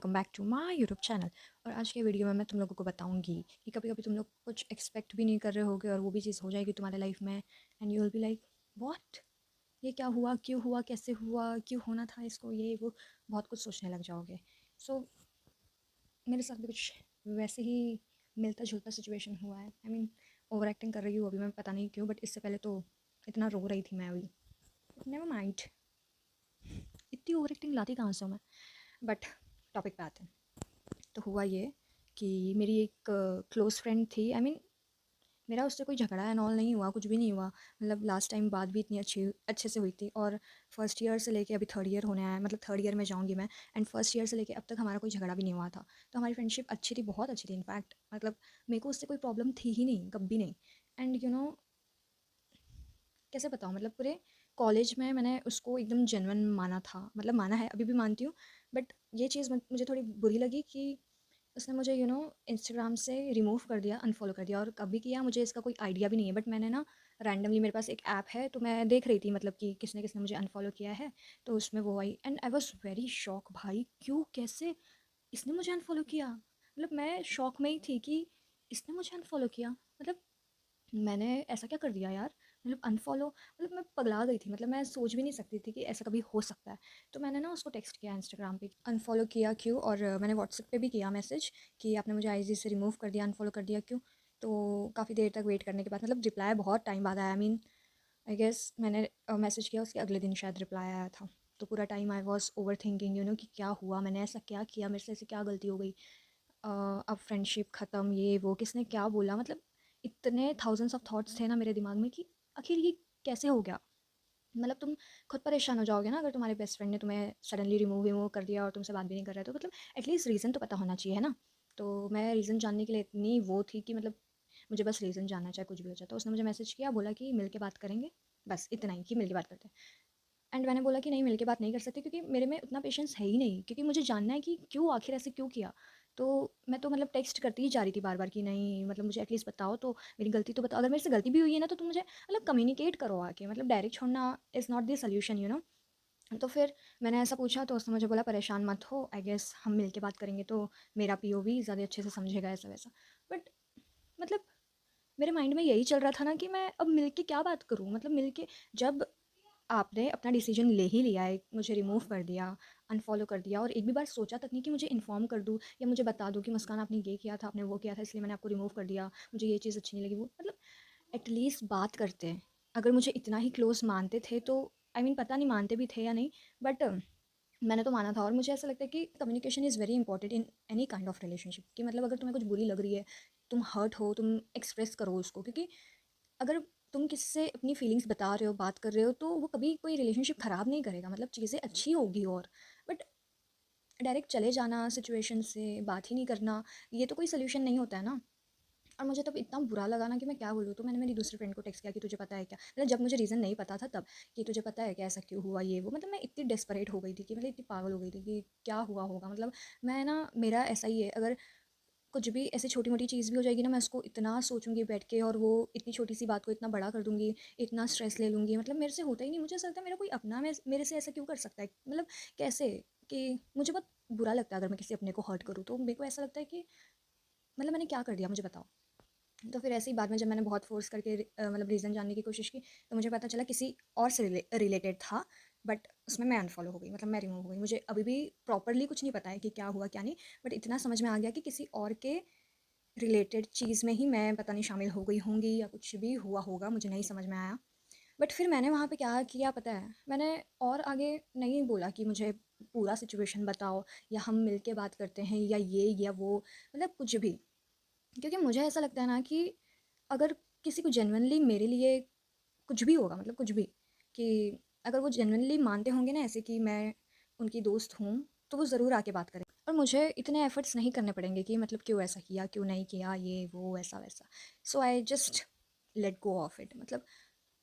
Welcome back to my YouTube channel. और आज के वीडियो में मैं तुम लोगों को बताऊंगी कि कभी कभी तुम लोग कुछ एक्सपेक्ट भी नहीं कर रहे होगे और वो भी चीज़ हो जाएगी तुम्हारे लाइफ में and you will be like what, ये क्या हुआ, क्यों हुआ, कैसे हुआ, क्यों होना था इसको, ये वो बहुत कुछ सोचने लग जाओगे। सो मेरे साथ भी कुछ वैसे ही मिलता जुलता सिचुएशन हुआ है। आई मीन ओवर एक्टिंग कर रही हूँ अभी मैं, पता नहीं क्यों, बट इससे पहले तो इतना रो रही थी मैं अभी। नेवर माइंड, इतनी ओवर एक्टिंग लाती कहाँ से हूँ मैं। बट टॉपिक पे आते हैं। तो हुआ ये कि मेरी एक क्लोज़ फ्रेंड थी। आई मीन मेरा उससे कोई झगड़ा एंड ऑल नहीं हुआ, कुछ भी नहीं हुआ। मतलब लास्ट टाइम बात भी इतनी अच्छे से हुई थी। और फर्स्ट ईयर से लेके अभी थर्ड ईयर होने आया है, मतलब थर्ड ईयर में जाऊंगी मैं। एंड फर्स्ट ईयर से लेके अब तक हमारा कोई झगड़ा भी नहीं हुआ था। तो हमारी फ्रेंडशिप अच्छी थी, बहुत अच्छी थी इनफैक्ट। मतलब मेरे को उससे कोई प्रॉब्लम थी ही नहीं, कभी नहीं। एंड कैसे बताऊँ, मतलब पूरे कॉलेज में मैंने उसको एकदम जेन्युइन माना था, मतलब माना है, अभी भी मानती हूँ। बट ये चीज़ मुझे थोड़ी बुरी लगी कि उसने मुझे इंस्टाग्राम से रिमूव कर दिया, अनफॉलो कर दिया। और कभी किया मुझे इसका कोई आइडिया भी नहीं है, बट मैंने ना रैंडमली, मेरे पास एक ऐप है तो मैं देख रही थी मतलब कि किसने किसने मुझे अनफॉलो किया है। तो उसमें वो I and I was very shock, भाई क्यों, कैसे इसने मुझे अनफॉलो किया। मतलब मैं शॉक में ही थी कि इसने मुझे अनफॉलो किया। मतलब मैंने ऐसा क्या कर दिया यार, मतलब अनफॉलो, मतलब मैं पगला गई थी। मतलब मैं सोच भी नहीं सकती थी कि ऐसा कभी हो सकता है। तो मैंने ना उसको टेक्स्ट किया इंस्टाग्राम पे, अनफॉलो किया क्यों। और मैंने व्हाट्सएप पे भी किया मैसेज कि आपने मुझे आईजी से रिमूव कर दिया, अनफॉलो कर दिया क्यों। तो काफ़ी देर तक वेट करने के बाद, मतलब रिप्लाई बहुत टाइम बाद आया। आई मीन आई गेस मैंने मैसेज किया उसके अगले दिन शायद रिप्लाई आया था। तो पूरा time I was over thinking कि क्या हुआ, मैंने ऐसा क्या किया, मेरे से ऐसी क्या गलती हो गई। अब फ्रेंडशिप ख़त्म, ये वो किसने क्या बोला, मतलब इतने थाउजेंड्स ऑफ थॉट्स थे ना मेरे दिमाग में कि आखिर ये कैसे हो गया। मतलब तुम खुद परेशान हो जाओगे ना अगर तुम्हारे बेस्ट फ्रेंड ने तुम्हें सडनली रिमूव रिमूव कर दिया और तुमसे बात भी नहीं कर रहा है। तो मतलब एटलीस्ट रीज़न तो पता होना चाहिए है ना। तो मैं रीज़न जानने के लिए इतनी वो थी कि मतलब मुझे बस रीज़न जानना, चाहे कुछ भी हो जाए। तो उसने मुझे मैसेज किया, बोला कि मिल के बात करेंगे, बस इतना ही, कि मिल के बात करते हैं। एंड मैंने बोला कि नहीं, मिल के बात नहीं कर सकती क्योंकि मेरे में उतना पेशेंस है ही नहीं, क्योंकि मुझे जानना है कि क्यों, आखिर ऐसे क्यों किया। तो मैं तो मतलब टेक्स्ट करती ही जा रही थी बार बार कि नहीं, मतलब मुझे एटलीस्ट बताओ तो, मेरी गलती तो बताओ, अगर मेरे से गलती भी हुई है ना तो तुम मुझे मतलब कम्युनिकेट करो आके, मतलब डायरेक्ट छोड़ना इज़ नॉट द सोल्यूशन। तो फिर मैंने ऐसा पूछा तो उसने मुझे बोला परेशान मत हो, आई गेस हम मिल के बात करेंगे तो मेरा पीओवी ज़्यादा अच्छे से समझेगा, ऐसा वैसा। बट मतलब मेरे माइंड में यही चल रहा था ना कि मैं अब मिल के क्या बात करूँ, मतलब मिल के, जब आपने अपना डिसीजन ले ही लिया है, मुझे रिमूव कर दिया, अनफॉलो कर दिया, और एक भी बार सोचा तक नहीं कि मुझे इन्फॉर्म कर दूँ या मुझे बता दूँ कि मुस्कान आपने ये किया था, आपने वो किया था, इसलिए मैंने आपको रिमूव कर दिया, मुझे ये चीज़ अच्छी नहीं लगी, वो मतलब एटलीस्ट बात करते हैं। अगर मुझे इतना ही क्लोज मानते थे तो आई मीन पता नहीं मानते भी थे या नहीं, बट मैंने तो माना था। और मुझे ऐसा लगता है कि communication is very important in any kind of relationship. कि मतलब अगर तुम्हें कुछ बुरी लग रही है, तुम हर्ट हो, तुम एक्सप्रेस करो उसको, क्योंकि अगर तुम किसी से अपनी फीलिंग्स बता रहे हो, बात कर रहे हो, तो वो कभी कोई रिलेशनशिप ख़राब नहीं करेगा, मतलब चीज़ें अच्छी होगी। और बट डायरेक्ट चले जाना, सिचुएशन से बात ही नहीं करना, ये तो कोई सोल्यूशन नहीं होता है ना। और मुझे तब इतना बुरा लगा ना कि मैं क्या बोलूँ। तो मैंने मेरी दूसरी फ्रेंड को टेक्स्ट किया कि तुझे पता है क्या, मतलब जब मुझे रीज़न नहीं पता था तब, कि तुझे पता है क्या ऐसा क्यों हुआ, ये वो। मतलब मैं इतनी डेस्परेट हो गई थी कि मतलब इतनी पागल हो गई थी कि क्या हुआ होगा। मतलब मैं ना, मेरा ऐसा ही है, अगर कुछ भी ऐसी छोटी-मोटी चीज़ भी हो जाएगी ना, मैं उसको इतना सोचूँगी बैठ के, और वो इतनी छोटी-सी बात को इतना बड़ा कर दूँगी, इतना स्ट्रेस ले लूँगी। मतलब मेरे से होता ही नहीं, मुझे ऐसा लगता है मेरा कोई अपना मेरे से ऐसा क्यों कर सकता है? मतलब कैसे, कि मुझे बहुत बुरा लगता है अगर मैं किसी अपने को हर्ट करूँ। तो मेरे को ऐसा लगता है कि मतलब मैंने क्या कर दिया, मुझे बताओ? तो फिर ऐसे ही बाद में जब मैंने बहुत फ़ोर्स करके मतलब रीज़न जानने की कोशिश की, तो मुझे पता चला किसी और से रिलेटेड था। बट उसमें मैं अनफ़ॉलो हो गई, मतलब मैं रिमूव हो गई। मुझे अभी भी प्रॉपर्ली कुछ नहीं पता है कि क्या हुआ, क्या नहीं। बट इतना समझ में आ गया कि किसी और के रिलेटेड चीज़ में ही मैं पता नहीं शामिल हो गई होंगी, या कुछ भी हुआ होगा, मुझे नहीं समझ में आया। बट फिर मैंने वहाँ पे क्या किया पता है? मैंने और आगे नहीं बोला कि मुझे पूरा सिचुएशन बताओ, या हम मिल के बात करते हैं, या ये या वो, मतलब कुछ भी। क्योंकि मुझे ऐसा लगता है ना कि अगर किसी को जेन्युइनली मेरे लिए कुछ भी होगा, मतलब कुछ भी, कि अगर वो जेन्युइनली मानते होंगे ना ऐसे कि मैं उनकी दोस्त हूँ, तो वो ज़रूर आके बात करें। और मुझे इतने एफर्ट्स नहीं करने पड़ेंगे कि मतलब क्यों ऐसा किया, क्यों नहीं किया, ये वो ऐसा वैसा। So I just let go of it. मतलब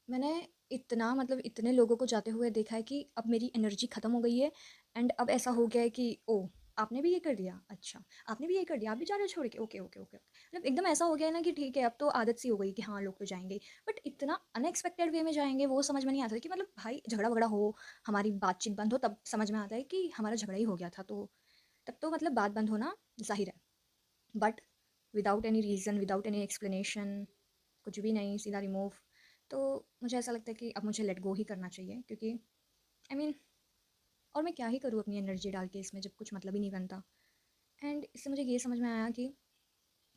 मैंने इतना, मतलब इतने लोगों को जाते हुए देखा है कि अब मेरी एनर्जी ख़त्म हो गई है। एंड अब ऐसा हो गया है कि ओ, आपने भी ये कर दिया, अच्छा आपने भी ये कर दिया, आप भी जा रहे हो छोड़ के, ओके ओके ओके। मतलब एकदम ऐसा हो गया है ना कि ठीक है, अब तो आदत सी हो गई कि हाँ लोग तो जाएंगे। बट इतना अनएक्सपेक्टेड वे में जाएंगे, वो समझ में नहीं आता कि मतलब भाई झगड़ा वगड़ा हो, हमारी बातचीत बंद हो, तब समझ में आता है कि हमारा झगड़ा ही हो गया था। तो तब तो मतलब बात बंद होना ज़ाहिर है। But without any reason, without any explanation, कुछ भी नहीं, सीधा रिमूव। तो मुझे ऐसा लगता है कि अब मुझे लेट गो ही करना चाहिए, क्योंकि आई मीन और मैं क्या ही करूँ अपनी एनर्जी डाल के इसमें, जब कुछ मतलब ही नहीं बनता। एंड इससे मुझे ये समझ में आया कि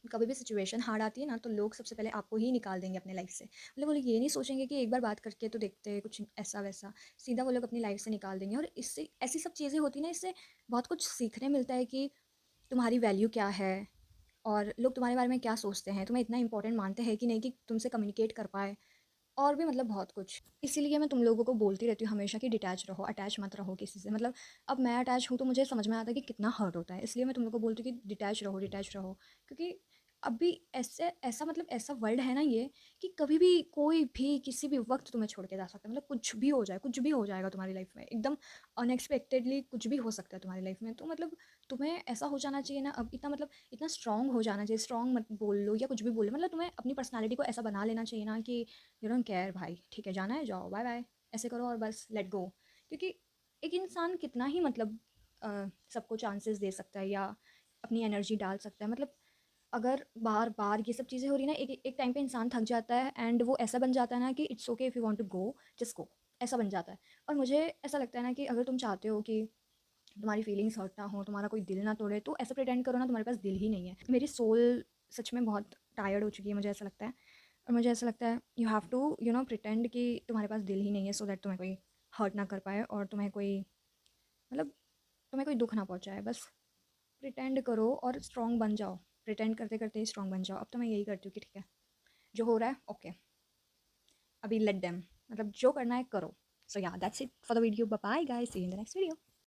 कभी भी सिचुएशन हार्ड आती है ना, तो लोग सबसे पहले आपको ही निकाल देंगे अपने लाइफ से। मतलब वो लोग ये नहीं सोचेंगे कि एक बार बात करके तो देखते हैं कुछ ऐसा वैसा, सीधा वो लोग अपनी लाइफ से निकाल देंगे। और इससे ऐसी सब चीज़ें होती हैं ना, इससे बहुत कुछ सीखने मिलता है कि तुम्हारी वैल्यू क्या है, और लोग तुम्हारे बारे में क्या सोचते हैं, तुम्हें इतना इंपॉर्टेंट मानते हैं कि नहीं कि तुमसे कम्युनिकेट कर पाए, और भी मतलब बहुत कुछ। इसीलिए मैं तुम लोगों को बोलती रहती हूँ हमेशा कि डिटैच रहो, अटैच मत रहो किसी से। मतलब अब मैं अटैच हूँ तो मुझे समझ में आता है कि कितना हर्ट होता है, इसलिए मैं तुम लोगों को बोलती हूँ कि डिटैच रहो, डिटैच रहो। क्योंकि अभी ऐसे ऐसा मतलब ऐसा वर्ल्ड है ना ये, कि कभी भी कोई भी किसी भी वक्त तुम्हें छोड़ के जा सकता है। मतलब कुछ भी हो जाए, कुछ भी हो जाएगा तुम्हारी लाइफ में, एकदम अनएक्सपेक्टेडली कुछ भी हो सकता है तुम्हारी लाइफ में। तो मतलब तुम्हें ऐसा हो जाना चाहिए ना अब, इतना मतलब इतना स्ट्रांग हो जाना चाहिए। स्ट्रांग मत बोल लो या कुछ भी बोल लो, मतलब तुम्हें अपनी पर्सनैलिटी को ऐसा बना लेना चाहिए ना कि यू डोंट केयर भाई, ठीक है जाना है जाओ, बाय बाय, ऐसे करो और बस लेट गो। क्योंकि एक इंसान कितना ही मतलब सबको चांसेस दे सकता है या अपनी एनर्जी डाल सकता है। मतलब अगर बार बार ये सब चीज़ें हो रही ना, एक एक टाइम पे इंसान थक जाता है, एंड वो ऐसा बन जाता है ना कि it's okay if you want to go, just go, ऐसा बन जाता है। और मुझे ऐसा लगता है ना कि अगर तुम चाहते हो कि तुम्हारी फीलिंग्स हर्ट ना हो, तुम्हारा कोई दिल ना तोड़े, तो ऐसा प्रिटेंड करो ना तुम्हारे पास दिल ही नहीं है। मेरी सोल सच में बहुत टायर्ड हो चुकी है, मुझे ऐसा लगता है। और मुझे ऐसा लगता है यू हैव टू प्रिटेंड कि तुम्हारे पास दिल ही नहीं है, सो दैट तुम्हें कोई हर्ट ना कर पाए, और तुम्हें कोई मतलब तुम्हें कोई दुख ना पहुंचाए। बस प्रिटेंड करो और स्ट्रॉन्ग बन जाओ, प्रिटेंड करते करते ही स्ट्रॉन्ग बन जाओ। अब तो मैं यही करती हूँ कि ठीक है, जो हो रहा है ओके, अभी लेट देम, मतलब जो करना है करो। So yeah that's it for the video, bye bye guys, see you in the next video.